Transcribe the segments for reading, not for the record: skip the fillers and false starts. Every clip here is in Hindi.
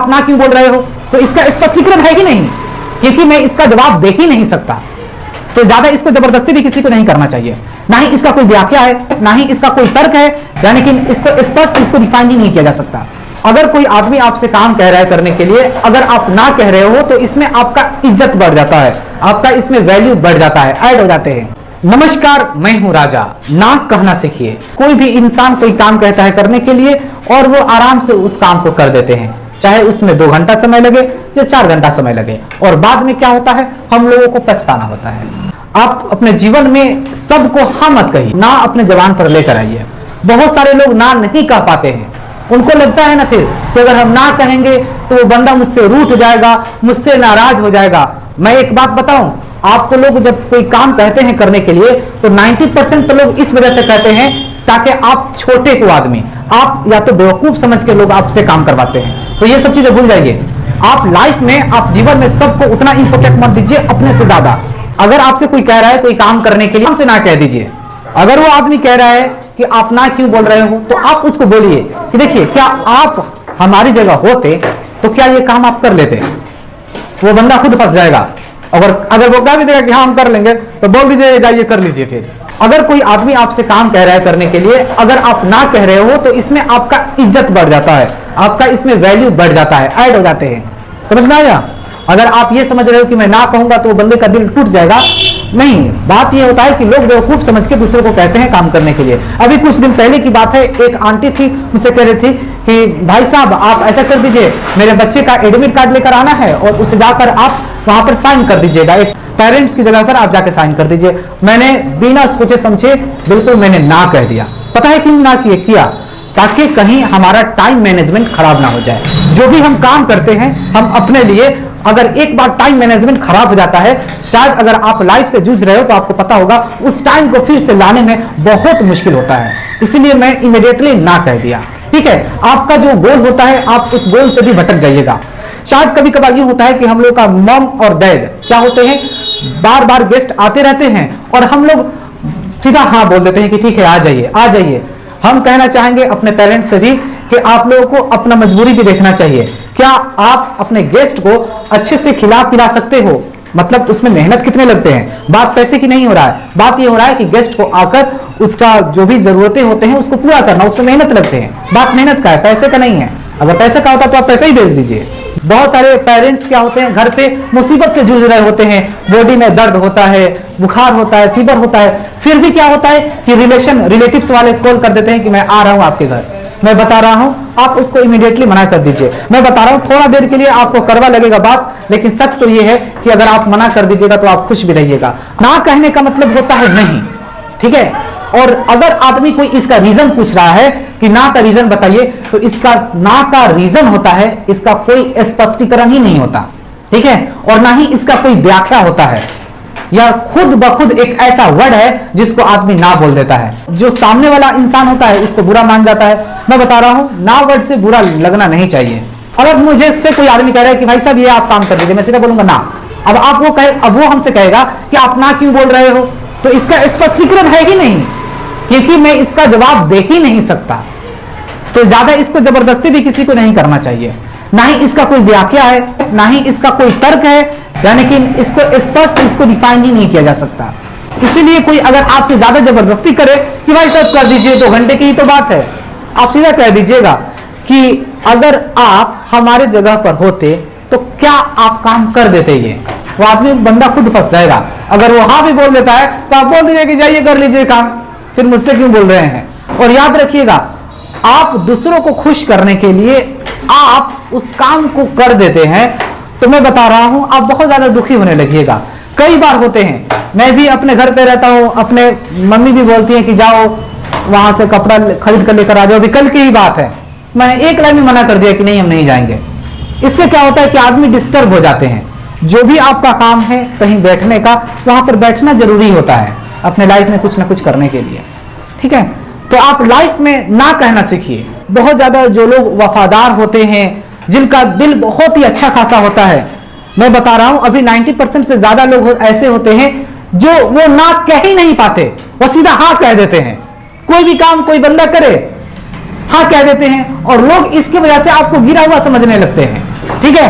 आप ना क्यों बोल रहे हो, तो इसका स्पष्टीकरण है कि नहीं, क्योंकि मैं इसका जवाब दे ही नहीं सकता। तो ज्यादा इसको जबरदस्ती भी किसी को नहीं करना चाहिए, ना ही इसका कोई व्याख्या है, ना ही इसका कोई तर्क है, यानी कि इसको स्पष्ट इसको डिफाइन ही नहीं किया जा सकता। अगर कोई आदमी आपसे काम कह रहा है करने के लिए, अगर आप ना कह रहे हो तो इसमें आपका इज्जत बढ़ जाता है, आपका इसमें वैल्यू बढ़ जाता है, ऐड हो जाते हैं। नमस्कार, मैं हूं राजा। ना कहना सीखिए। कोई भी इंसान कोई काम कहता है करने के लिए और वो आराम से उस काम को कर देते हैं, चाहे उसमें 2 घंटा समय लगे या 4 घंटा समय लगे, और बाद में क्या होता है, हम लोगों को पछताना होता है। आप अपने जीवन में सबको हाँ मत कहिए, ना अपने जबान पर लेकर आइए। बहुत सारे लोग ना नहीं कह पाते हैं, उनको लगता है ना फिर कि अगर हम ना कहेंगे तो वो बंदा मुझसे रूठ जाएगा, मुझसे नाराज हो जाएगा। मैं एक बात बताऊं, आपको लोग जब कोई काम कहते हैं करने के लिए तो 90% तो लोग इस वजह से कहते हैं ताकि आप छोटे को आदमी, आप या तो बेवकूफ समझ के लोग आपसे काम करवाते हैं। तो ये सब चीजें भूल जाइए। आप लाइफ में, आप जीवन में सबको उतना इंपॉर्टेंट मत दीजिए अपने से ज्यादा। अगर आपसे कोई कह रहा है कोई काम करने के लिए, हमसे ना कह दीजिए। अगर वो आदमी कह रहा है कि आप ना क्यों बोल रहे हो, तो आप उसको बोलिए कि देखिए, क्या आप हमारी जगह होते तो क्या ये काम आप कर लेते। वो बंदा खुद फंस जाएगा। अगर वो कह भी देगा कि हाँ हम कर लेंगे, तो बोल दीजिए जाइए कर लीजिए। फिर अगर कोई आदमी आपसे काम कह रहा है करने के लिए, अगर आप ना कह रहे हो तो इसमें आपका इज्जत बढ़ जाता है, आपका इसमें वैल्यू बढ़ जाता है, ऐड हो जाते हैं। समझ में आया? अगर आप ये समझ रहे हो कि मैं ना कहूंगा तो बंदे का दिल टूट जाएगा, नहीं। बात ये होता है कि लोग बेवकूफ समझ के दूसरे को कहते हैं काम करने के लिए। अभी कुछ दिन पहले की बात है, एक आंटी थी, मुझसे कह रही थी कि भाई साहब आप ऐसा कर दीजिए, मेरे बच्चे का एडमिट कार्ड लेकर आना है और उसे जाकर आप वहां पर साइन कर दीजिएगा, एक पेरेंट्स की जगह पर आप जाकर साइन कर दीजिए। मैंने बिना सोचे समझे बिल्कुल मैंने ना कह दिया। पता है क्यों ना किया? ताकि कहीं हमारा टाइम मैनेजमेंट खराब ना हो जाए। जो भी हम काम करते हैं हम अपने लिए, अगर एक बार टाइम मैनेजमेंट खराब हो जाता है, शायद अगर आप लाइफ से जूझ रहे हो तो आपको पता होगा उस टाइम को फिर से लाने में बहुत मुश्किल होता है। इसलिए मैं इमीडिएटली ना कह दिया। ठीक है, आपका जो गोल होता है आप उस गोल से भी भटक जाइएगा। शायद कभी कभार ये होता है कि हम लोग का मॉम और डैड क्या होते हैं, बार बार गेस्ट आते रहते हैं और हम लोग सीधा हाँ बोल देते हैं कि ठीक है आ जाइए आ जाइए। हम कहना चाहेंगे अपने पेरेंट्स से भी कि आप लोगों को अपना मजबूरी भी देखना चाहिए। क्या आप अपने गेस्ट को अच्छे से खिला पिला सकते हो? मतलब उसमें मेहनत कितने लगते हैं। बात पैसे की नहीं हो रहा है, बात ये हो रहा है कि गेस्ट को आकर उसका जो भी जरूरतें होते हैं उसको पूरा करना, उसमें मेहनत लगते हैं। बात मेहनत का है, पैसे का नहीं है। अगर पैसे का होता तो आप पैसे ही भेज दीजिए। बहुत सारे पेरेंट्स क्या होते हैं, घर पे मुसीबत से जूझ रहे होते हैं, बॉडी में दर्द होता है, बुखार होता है, फीवर होता है, फिर भी क्या होता है कि रिलेटिव्स वाले कॉल कर देते हैं कि मैं आ रहा हूं आपके घर, मैं बता रहा हूं, आप उसको इमीडिएटली मना कर दीजिए। मैं बता रहा हूं थोड़ा देर के लिए आपको कड़वा लगेगा बात, लेकिन सच तो ये है कि अगर आप मना कर दीजिएगा तो आप खुश भी रहिएगा। ना कहने का मतलब होता है नहीं, ठीक है। और अगर आदमी कोई इसका रीजन पूछ रहा है कि ना का रीजन बताइए, तो इसका ना का रीजन होता है, इसका कोई स्पष्टीकरण ही नहीं होता, ठीक है, और ना ही इसका कोई व्याख्या होता है, या खुद ब खुद एक ऐसा वर्ड है जिसको आदमी ना बोल देता है। जो सामने वाला इंसान होता है उसको बुरा मान जाता है। मैं बता रहा हूं ना वर्ड से बुरा लगना नहीं चाहिए। अगर मुझे से कोई आदमी कह रहा है कि भाई साहब ये आप काम कर दीजिए, मैं सीधा बोलूंगा ना। अब वो हमसे कहेगा कि आप ना क्यों बोल रहे हो, तो इसका स्पष्टीकरण है ही नहीं, क्योंकि मैं इसका जवाब दे ही नहीं सकता। तो ज्यादा इसको जबरदस्ती भी किसी को नहीं करना चाहिए, ना ही इसका कोई व्याख्या है, ना ही इसका कोई तर्क है, यानी कि इसको स्पष्ट इसको डिफाइन ही नहीं किया जा सकता। इसीलिए कोई अगर आपसे ज्यादा जबरदस्ती करे कि भाई सब कर दीजिए, 2 घंटे की ही तो बात है, आप सीधा कह दीजिएगा कि अगर आप हमारे जगह पर होते तो क्या आप काम कर देते। ये वो आदमी बंदा खुद फंस जाएगा। अगर वो हाँ भी बोल देता है तो आप बोल दीजिए कि जाइए कर लीजिए काम, फिर मुझसे क्यों बोल रहे हैं। और याद रखिएगा, आप दूसरों को खुश करने के लिए आप उस काम को कर देते हैं, तो मैं बता रहा हूं आप बहुत ज्यादा दुखी होने लगिएगा। कई बार होते हैं, मैं भी अपने घर पे रहता हूं, अपने मम्मी भी बोलती हैं कि जाओ वहां से कपड़ा खरीद कर लेकर आ जाओ। अभी कल की ही बात है, मैंने एक लाइन में मना कर दिया कि नहीं हम नहीं जाएंगे। इससे क्या होता है कि आदमी डिस्टर्ब हो जाते हैं। जो भी आपका काम है कहीं बैठने का, वहां पर बैठना जरूरी होता है अपने लाइफ में कुछ ना कुछ करने के लिए, ठीक है। तो आप लाइफ में ना कहना सीखिए। बहुत ज्यादा जो लोग वफादार होते हैं, जिनका दिल बहुत ही अच्छा खासा होता है, मैं बता रहा हूं अभी 90% से ज्यादा लोग ऐसे होते हैं जो वो ना कह ही नहीं पाते, वो सीधा हाँ कह देते हैं। कोई भी काम कोई बंदा करे हाँ कह देते हैं, और लोग इसकी वजह से आपको गिरा हुआ समझने लगते हैं। ठीक है,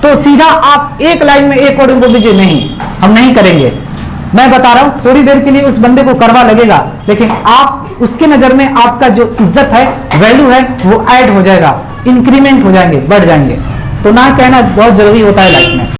तो सीधा आप एक लाइन में एक वर्ड बोल दीजिए, नहीं हम नहीं करेंगे। मैं बता रहा हूं थोड़ी देर के लिए उस बंदे को करवा लगेगा, लेकिन आप उसके नजर में आपका जो इज्जत है, वैल्यू है, वो ऐड हो जाएगा, इंक्रीमेंट हो जाएंगे, बढ़ जाएंगे। तो ना कहना बहुत जरूरी होता है लाइफ में।